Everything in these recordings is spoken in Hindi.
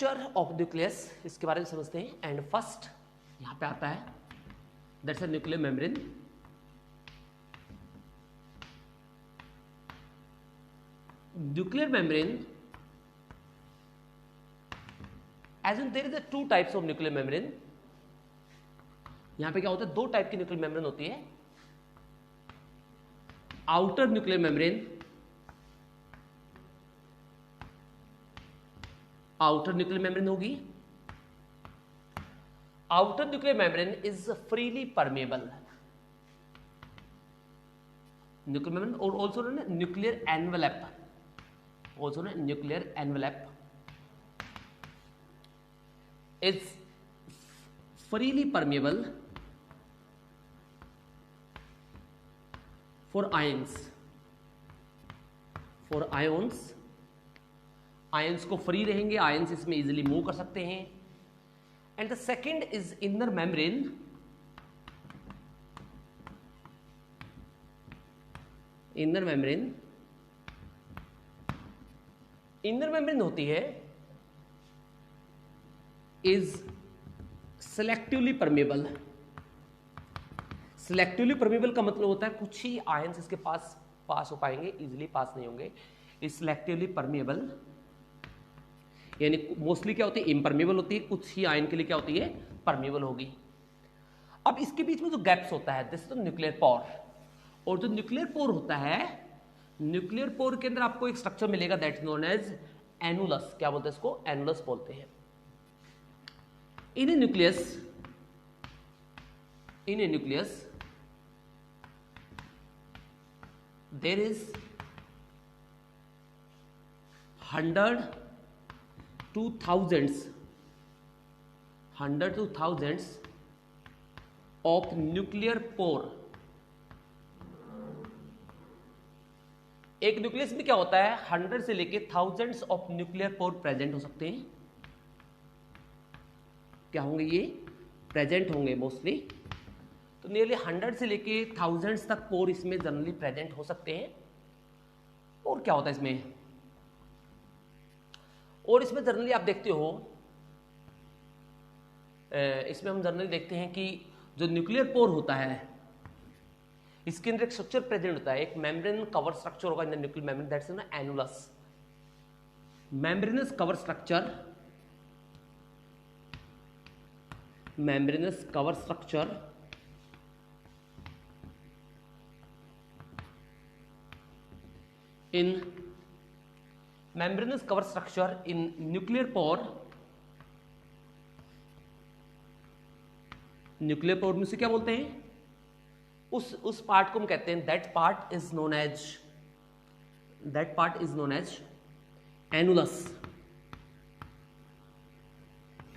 स्ट्रक्चर ऑफ न्यूक्लियस, इसके बारे में समझते हैं। एंड फर्स्ट यहां पे आता है that's a nuclear membrane. Nuclear membrane, as in there is a two types of nuclear membrane. यहां पे क्या होता है, दो टाइप की न्यूक्लियर मेम्ब्रेन होती है। Outer nuclear membrane, outer nuclear membrane होगी। Outer nuclear membrane is freely permeable nuclear membrane, और also nuclear envelope, also nuclear envelope is freely permeable for ions, for ions, ions को फ्री रहेंगे, ions इसमें इजिली मूव कर सकते हैं। And the second is inner membrane, inner membrane, inner membrane होती है is selectively permeable. Selectively permeable का मतलब होता है कुछ ही आयंस इसके पास हो पाएंगे, इजिली पास नहीं होंगे। इज सेलेक्टिवली परमेबल, यानी मोस्टली क्या होती है, इम्परमेबल होती है, कुछ ही आयन के लिए क्या होती है, परमेबल होगी। अब इसके बीच में जो गैप्स होता है दिस इज न्यूक्लियर पोर। और जो न्यूक्लियर पोर होता है, न्यूक्लियर पोर के अंदर आपको एक स्ट्रक्चर मिलेगा that is known as annulus. क्या बोलते हैं इसको, एनुलस बोलते हैं। In a nucleus, there is 100 to thousands of nuclear pore। एक न्यूक्लियस में क्या होता है, 100 से लेके thousands of nuclear pore present हो सकते हैं। क्या होंगे, ये प्रेजेंट होंगे मोस्टली। तो नियरली 100 से लेके थाउजेंड्स तक पोर इसमें जनरली प्रेजेंट हो सकते हैं। और क्या होता है इसमें, और इसमें जनरली आप देखते हो, इसमें हम जनरली देखते हैं कि जो न्यूक्लियर पोर होता है इसके अंदर एक स्ट्रक्चर प्रेजेंट होता है, एक मेम्ब्रेन कवर स्ट्रक्चर होगा in the nuclear membrane, that's ना annulus. Membranous cover structure, membranous cover structure in membranous cover structure in nuclear pore। Nuclear pore में से क्या बोलते हैं, उस पार्ट को हम कहते हैं that part is known as annulus.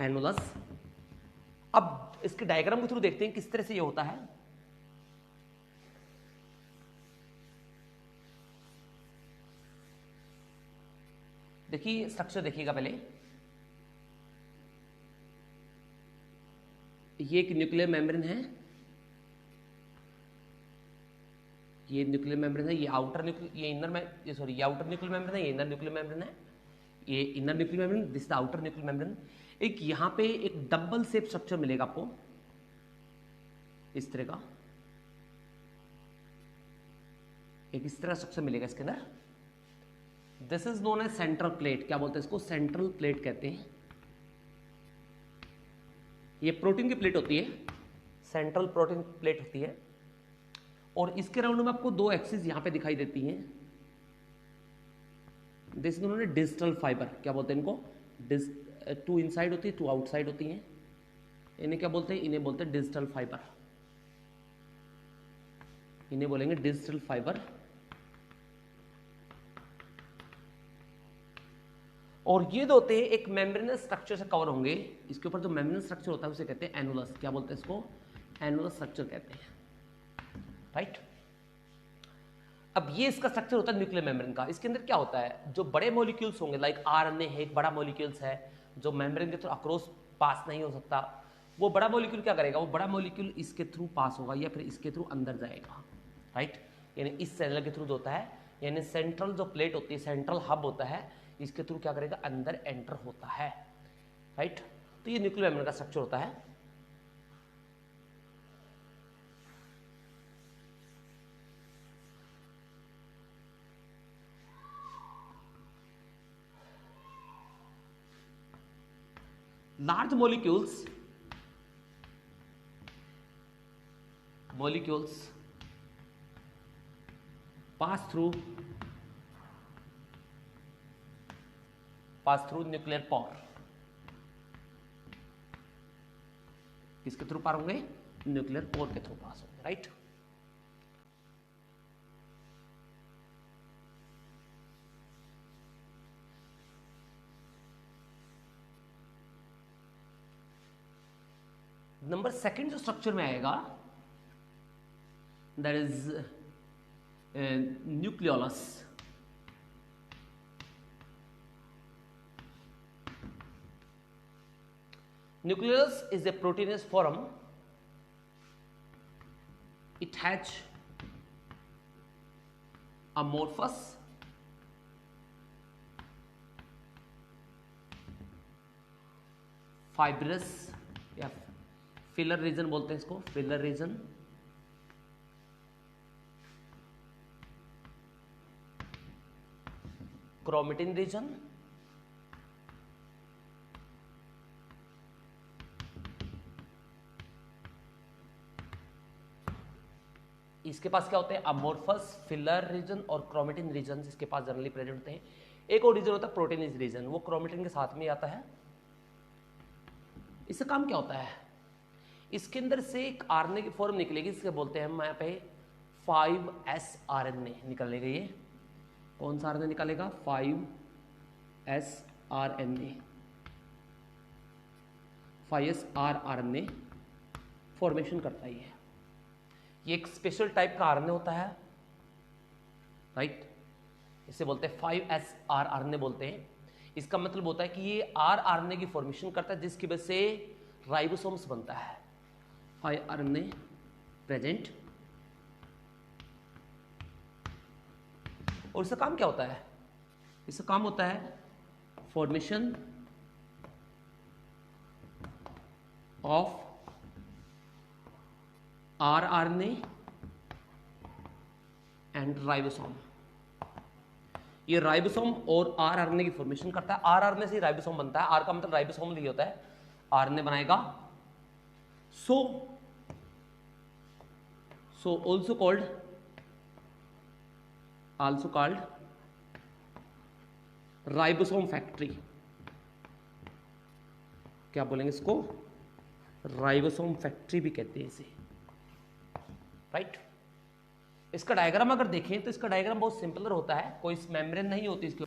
Annulus. अब इसके डायग्राम के थ्रू देखते हैं किस तरह से ये होता है। देखिए स्ट्रक्चर देखिएगा पहले, ये एक न्यूक्लियर मेम्ब्रेन है, ये न्यूक्लियर मेम्ब्रेन है, ये आउटर न्यूक्लियर, ये इनर में, ये सॉरी ये आउटर न्यूक्लियर मेम्ब्रेन है, ये इनर न्यूक्लियर मेम्ब्रेन है, ये inner nuclear membrane, this the outer nuclear membrane. एक यहां पे एक डबल शेप स्ट्रक्चर मिलेगा आपको इस तरह का, एक इस तरह स्ट्रक्चर मिलेगा इसके अंदर। This is known as central plate. क्या बोलते हैं इसको, सेंट्रल प्लेट कहते हैं। ये प्रोटीन की प्लेट होती है, सेंट्रल प्रोटीन प्लेट होती है। और इसके राउंड में आपको दो एक्सिस यहां पे दिखाई देती हैं, this known as digital fibre. क्या बोलते हैं इनको, टू इनसाइड होती है, टू आउटसाइड होती हैं। इन्हें क्या बोलते हैं, इन्हें बोलते हैं डिजिटल फाइबर, इन्हें बोलेंगे डिजिटल फाइबर। और ये जो होते हैं एक मेम्ब्रेनस स्ट्रक्चर से कवर होंगे, इसके ऊपर जो मेम्ब्रेनस स्ट्रक्चर होता है उसे कहते हैं एनुलस। क्या बोलते हैं इसको, एनुलस स्ट्रक्चर कहते हैं, राइट। अब ये इसका स्ट्रक्चर होता है न्यूक्लियर मेम्ब्रेन का। इसके अंदर क्या होता है, जो बड़े मॉलिक्यूल्स होंगे लाइक आरएनए है, एक बड़ा मॉलिक्यूल्स है जो मेम्ब्रेन के थ्रू अक्रॉस पास नहीं हो सकता, वो बड़ा मॉलिक्यूल क्या करेगा, वो बड़ा मॉलिक्यूल इसके थ्रू पास होगा या फिर इसके थ्रू अंदर जाएगा, राइट। यानी इस चैनल के थ्रू जो होता है, यानी सेंट्रल जो प्लेट होती है, सेंट्रल हब होता है, इसके थ्रू क्या करेगा, अंदर एंटर होता है। राइट। तो ये न्यूक्लियर मेम्ब्रेन का स्ट्रक्चर होता है। Large molecules pass through nuclear pore। किसके थ्रू पार होंगे? न्यूक्लियर पोर के थ्रू पास होंगे, राइट। नंबर सेकंड जो स्ट्रक्चर में आएगा that is nucleolus. Nucleus is a proteinous form. It has amorphous fibrous या फिलर रीजन बोलते हैं इसको, फिलर रीजन, क्रोमेटिन रीजन, इसके पास क्या होते हैं? अमोर्फस, फिलर रीजन और क्रोमेटिन रीजन इसके पास जनरली प्रेजेंट होते हैं। एक और रीजन होता है प्रोटीनेज रीजन, वो क्रोमेटिन के साथ में आता है। इससे काम क्या होता है? इसके अंदर से एक आरएनए की फॉर्म निकलेगी, इसके बोलते हैं हम यहाँ पे 5s RNA निकलेगा। ये कौन सा आरएनए निकालेगा? 5s RNA, 5s RNA formation करता है। ये एक स्पेशल टाइप का आरएनए होता है, राइट। इसे बोलते हैं 5s RNA बोलते हैं। इसका मतलब होता है कि ये RNA की फॉर्मेशन करता है, जिसकी वजह से राइबोसोम्स बनता है। 5 RNA प्रेजेंट। और इसका काम क्या होता है? इसका काम होता है formation of RNA and ribosome. ये राइबोसोम और RNA की फॉर्मेशन करता है। RNA से राइबोसोम बनता है। R का मतलब राइबोसोम लिखा होता है, RNA बनाएगा। So also called ribosome factory. क्या बोलेंगे इसको? राइबोसोम फैक्ट्री भी कहते हैं इसे, राइट। इसका डायग्राम अगर देखें तो इसका डायग्राम बहुत सिंपलर होता है, कोई मेम्ब्रेन नहीं होती इसके।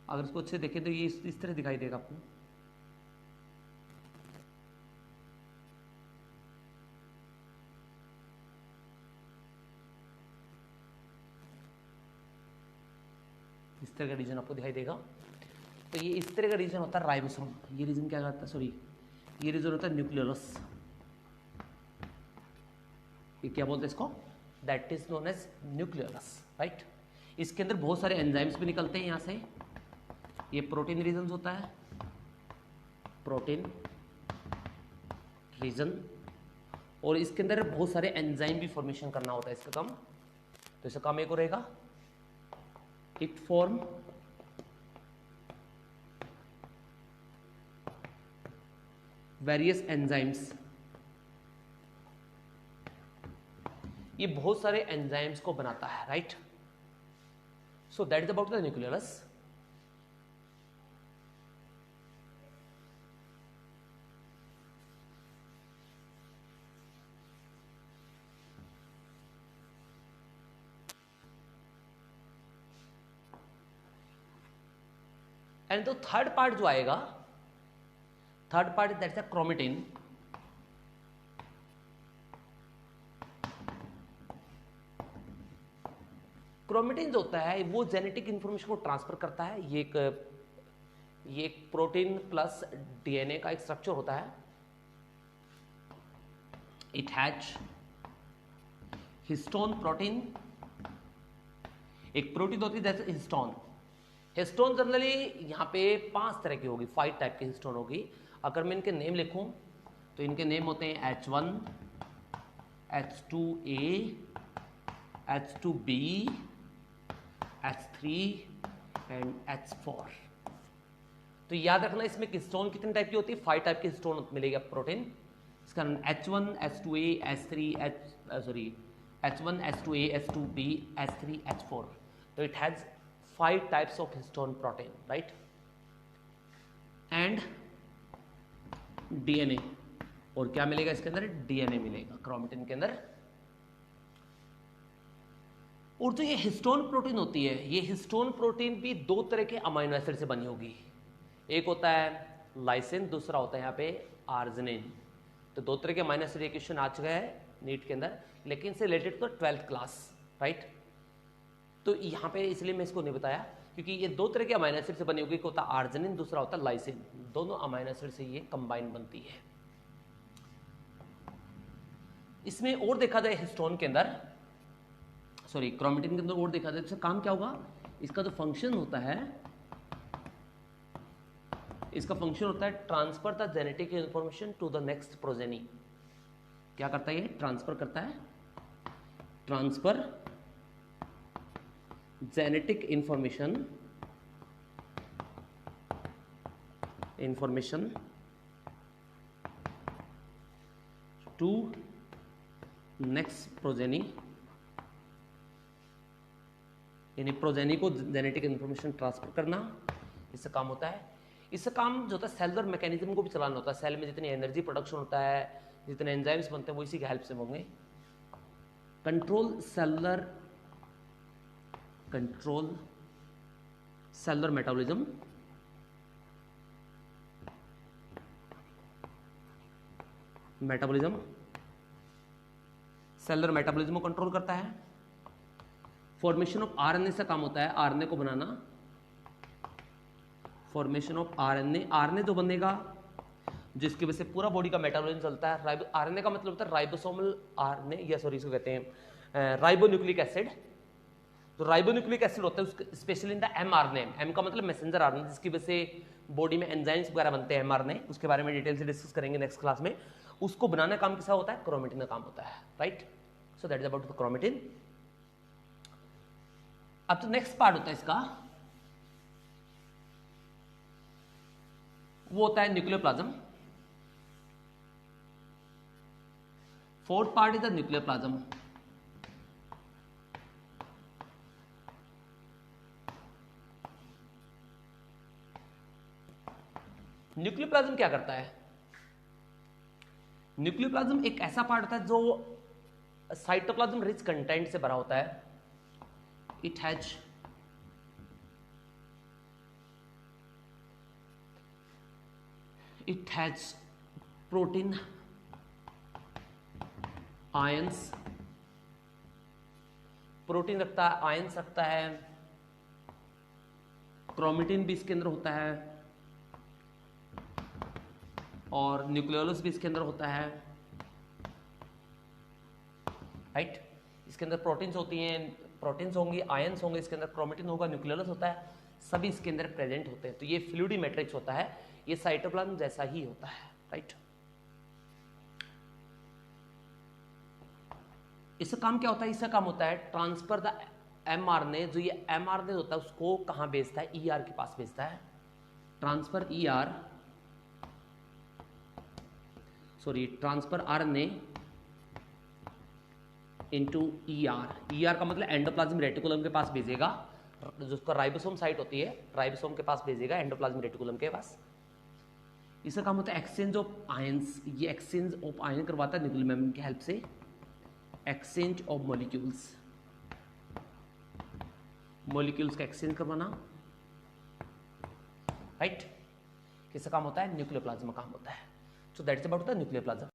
अगर इसको अच्छे देखें तो ये इस तरह दिखाई देगा आपको। इस तरह का रीजन आपको दिखाई देगा। तो ये इस तरह का रीजन होता है राइबोसोम। ये रीजन क्या करता है? सॉरी, ये रीजन होता है न्यूक्लियोलस। ये क्या बोलते हैं इसको? That is known as nucleolus, right. इसके अंदर बहुत सारे एंजाइम्स भी निकलते हैं यहाँ से। ये प्रोटीन रीजन होता है, प्रोटीन रीजन, और इसके अंदर बहुत सारे एंजाइम भी फॉर्मेशन करना होता है इसका काम। तो इसका काम एक और रहेगा, इट फॉर्म वेरियस एंजाइम्स। ये बहुत सारे एंजाइम्स को बनाता है, right. So that is about the nucleolus. And तो थर्ड पार्ट जो आएगा, third part that's a chromatin. Chromatin जो होता है वो जेनेटिक इंफॉर्मेशन को ट्रांसफर करता है। ये एक प्रोटीन प्लस डीएनए का एक स्ट्रक्चर होता है। It has histone protein. एक प्रोटीन होती है जैसे हिस्टोन, हिस्टोन जनरली यहाँ पे 5 तरह की होगी, 5 टाइप की हिस्टोन होगी। अगर मैं इनके नेम लिखूं तो इनके नेम होते हैं H1, H2A, H2B, H3 and H4। तो याद रखना इसमें हिस्टोन कितने टाइप की होती है, 5 टाइप की हिस्टोन मिलेगा प्रोटीन। इसका H1, H2A, H3, H1, H2A, H2B, H3, H4। तो it has 5 types of histone protein, right. And DNA, और क्या मिलेगा इसके अंदर, डीएनए मिलेगा क्रोमेटिन के अंदर। और जो ये हिस्टोन प्रोटीन होती है, ये हिस्टोन प्रोटीन भी 2 तरह के अमीनो एसिड से बनी होगी। एक होता है लाइसिन, दूसरा होता है यहाँ पे आर्जिनिन। तो 2 तरह के अमीनो एसिड, एक क्वेश्चन आ चुका है नीट के अंदर, लेकिन से रिलेटेड तो 12th क्लास, राइट। तो यहाँ पे इसलिए मैं इसको नहीं बताया क्योंकि ये 2 तरह के अमीनो एसिड से बनी होगी, एक होता है आर्जिनिन, दूसरा होता है लाइसिन। दोनों अमीनो एसिड से ये कंबाइन बनती है। इसमें और देखा जाए हिस्टोन के अंदर, सॉरी क्रोमेटिन के अंदर और देखा जाए, इसका काम क्या होगा, इसका जो फंक्शन होता है, इसका फंक्शन होता है transfer the genetic information to the next progeny. क्या करता है ये, ट्रांसफर करता है, transfer genetic information to next progeny, यानी प्रोजेनी को जेनेटिक इंफॉर्मेशन ट्रांसफर करना, इससे काम होता है। इससे काम जो होता है सेलुलर मैकेनिज्म को भी चलाना होता है। सेल में जितनी एनर्जी प्रोडक्शन होता है, जितने एंजाइम्स बनते हैं, वो इसी की हेल्प से होंगे। Control cellular metabolism, cellular metabolism को कंट्रोल करता है। फॉर्मेशन ऑफ आरएनए से काम होता है, आरएनए को बनाना, फॉर्मेशन ऑफ आरएनए जो बनेगा जिसकी वजह से पूरा बॉडी का मेटाबॉलिज्म चलता है। आरएनए का मतलब होता है राइबोसोमल आरएनए, या सॉरी इसको कहते हैं राइबोन्यूक्लिक एसिड। तो राइबोन्यूक्लिक एसिड होता है specially in the mRNA, M का मतलब मैसेंजर आरएनए, जिसकी वजह से बॉडी में एंजाइम्स वगैरह बनते हैं एमआरएनए, उसके बारे में डिटेल से डिस्कस करेंगे नेक्स्ट क्लास में। उसको बनाने का काम किसका होता है, क्रोमेटिन का काम होता है, right. So that is about the chromatin. अब तो नेक्स्ट पार्ट होता है इसका, वो होता है nucleoplasm. Fourth part is the nucleoplasm. Nucleoplasm क्या करता है, न्यूक्लियोप्लाज्म एक ऐसा पार्ट होता है जो साइटोप्लाज्म रिच कंटेंट से भरा होता है। It has protein, ions, protein रखता है, आयंस रखता है, क्रोमेटिन भी इसके अंदर होता है, और न्यूक्लियोलस भी इसके अंदर होता है, राइट। इसके अंदर प्रोटीन्स होती हैं, प्रोटीन्स होंगी, आयंस होंगे, इसके अंदर क्रोमेटिन होगा, न्यूक्लियोलस होता है, सभी इसके अंदर प्रेजेंट होते हैं। तो ये फ्लूइडी मैट्रिक्स होता है, ये साइटोप्लाज्म जैसा ही होता है, राइट। इसका काम क्या होता है, इसका काम होता है ट्रांसफर द एमआरएनए। जो ये एमआरएनए होता है उसको कहां भेजता है, ईआर के पास भेजता है। Transfer RNA into ER. ER का मतलब एंडोप्लाज्मिक रेटिकुलम के पास भेजेगा, जो उसका राइबोसोम साइट होती है, राइबोसोम के पास भेजेगा, एंडोप्लाज्मिक रेटिकुलम के पास। इसका काम होता है एक्सचेंज ऑफ आयंस। ये एक्सचेंज ऑफ आयन करवाता है न्यूक्लियर मेम्ब्रेन की हेल्प से, एक्सचेंज ऑफ मॉलिक्यूल्स का एक्सचेंज करवाना, राइट। किसका काम होता है, न्यूक्लियोप्लाज्म का काम होता है। So that is about the nucleoplasm.